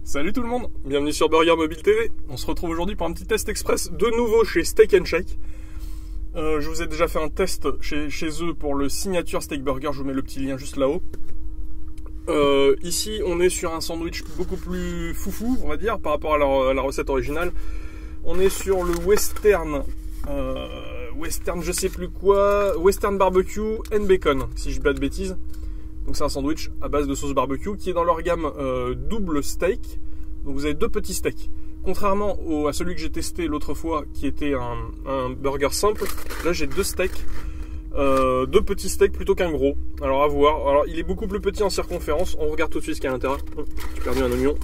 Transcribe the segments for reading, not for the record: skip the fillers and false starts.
Salut tout le monde, bienvenue sur Burger Mobile TV. On se retrouve aujourd'hui pour un petit test express de nouveau chez Steak & Shake. Je vous ai déjà fait un test chez eux pour le Signature Steak Burger, je vous mets le petit lien juste là-haut. Ici on est sur un sandwich beaucoup plus foufou, on va dire, par rapport à la recette originale. On est sur le Western, je sais plus quoi, Western Barbecue and Bacon, si je dis pas de bêtises. Donc c'est un sandwich à base de sauce barbecue qui est dans leur gamme double steak. Donc vous avez deux petits steaks. Contrairement à celui que j'ai testé l'autre fois qui était un burger simple, là j'ai deux steaks. Deux petits steaks plutôt qu'un gros. Alors à voir. Alors il est beaucoup plus petit en circonférence. On regarde tout de suite ce qu'il y a à l'intérieur. J'ai perdu un oignon.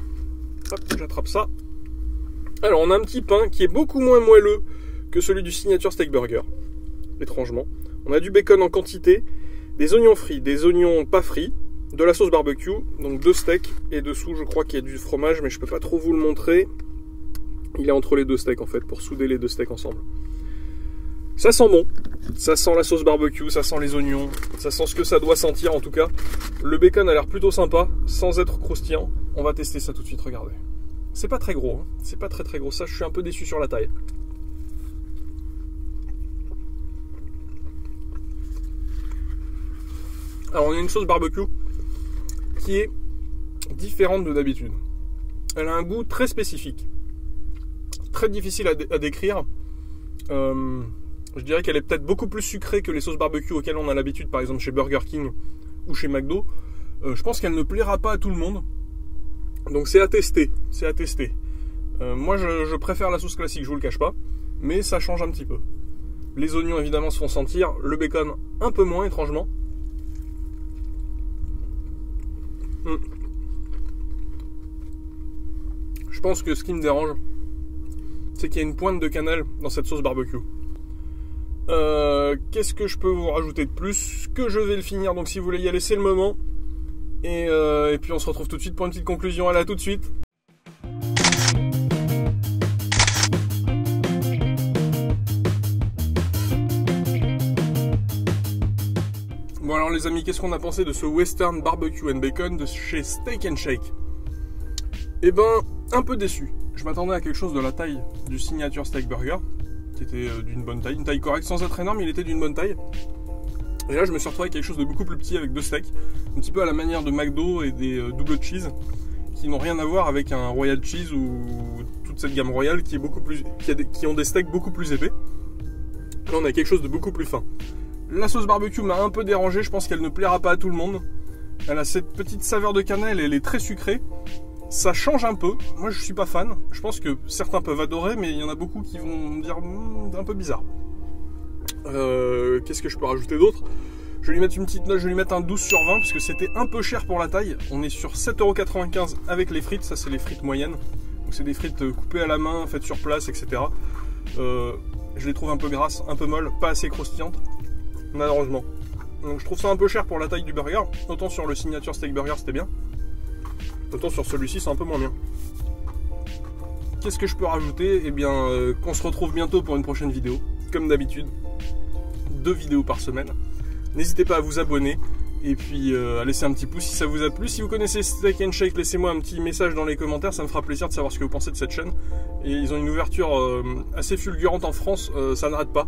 Hop, j'attrape ça. Alors on a un petit pain qui est beaucoup moins moelleux que celui du Signature Steak Burger. Étrangement. On a du bacon en quantité. Des oignons frits, des oignons pas frits, de la sauce barbecue, donc deux steaks, et dessous je crois qu'il y a du fromage, mais je peux pas trop vous le montrer. Il est entre les deux steaks en fait, pour souder les deux steaks ensemble. Ça sent bon, ça sent la sauce barbecue, ça sent les oignons, ça sent ce que ça doit sentir en tout cas. Le bacon a l'air plutôt sympa, sans être croustillant. On va tester ça tout de suite, regardez. C'est pas très gros, hein. C'est pas très gros, ça je suis un peu déçu sur la taille. Alors on a une sauce barbecue qui est différente de d'habitude. Elle a un goût très spécifique, très difficile à décrire. Je dirais qu'elle est peut-être beaucoup plus sucrée que les sauces barbecue auxquelles on a l'habitude, par exemple chez Burger King ou chez McDo. Je pense qu'elle ne plaira pas à tout le monde, donc c'est à tester. Moi je préfère la sauce classique, je vous le cache pas, mais ça change un petit peu. Les oignons évidemment se font sentir, le bacon un peu moins étrangement. Je pense que ce qui me dérange, c'est qu'il y a une pointe de cannelle dans cette sauce barbecue. Qu'est-ce que je peux vous rajouter de plus? Que je vais le finir, donc si vous voulez y aller, c'est le moment. Et puis on se retrouve tout de suite pour une petite conclusion. Allez, à tout de suite. Bon alors les amis, qu'est-ce qu'on a pensé de ce Western Barbecue and Bacon de chez Steak & Shake? Eh ben, un peu déçu. Je m'attendais à quelque chose de la taille du Signature Steak Burger, qui était d'une bonne taille, une taille correcte, sans être énorme, il était d'une bonne taille. Et là je me suis retrouvé avec quelque chose de beaucoup plus petit avec deux steaks, un petit peu à la manière de McDo et des double cheese, qui n'ont rien à voir avec un Royal Cheese ou toute cette gamme royale qui est beaucoup plus, qui ont des steaks beaucoup plus épais. Là on a quelque chose de beaucoup plus fin. La sauce barbecue m'a un peu dérangé, je pense qu'elle ne plaira pas à tout le monde. Elle a cette petite saveur de cannelle, elle est très sucrée. Ça change un peu, moi je suis pas fan. Je pense que certains peuvent adorer, mais il y en a beaucoup qui vont me dire un peu bizarre. Qu'est-ce que je peux rajouter d'autre? Je vais lui mettre une petite note, je vais lui mettre un 12 sur 20 parce que c'était un peu cher pour la taille. On est sur 7,95 € avec les frites, ça c'est les frites moyennes. Donc c'est des frites coupées à la main, faites sur place, etc. Je les trouve un peu grasses, un peu molles, pas assez croustillantes. Malheureusement. Donc je trouve ça un peu cher pour la taille du burger. Autant sur le Signature Steak Burger c'était bien, autant sur celui-ci c'est un peu moins bien. Qu'est-ce que je peux rajouter? Eh bien qu'on se retrouve bientôt pour une prochaine vidéo. Comme d'habitude, 2 vidéos par semaine. N'hésitez pas à vous abonner et puis à laisser un petit pouce si ça vous a plu. Si vous connaissez Steak & Shake, laissez-moi un petit message dans les commentaires, ça me fera plaisir de savoir ce que vous pensez de cette chaîne. Et ils ont une ouverture assez fulgurante en France, ça n'arrête pas.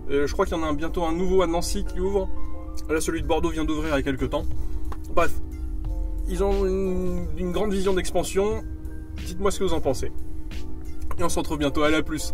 Je crois qu'il y en a bientôt un nouveau à Nancy qui ouvre. Là, celui de Bordeaux vient d'ouvrir il y a quelques temps. Bref, ils ont une grande vision d'expansion. Dites-moi ce que vous en pensez. Et on se retrouve bientôt. Allez, à plus.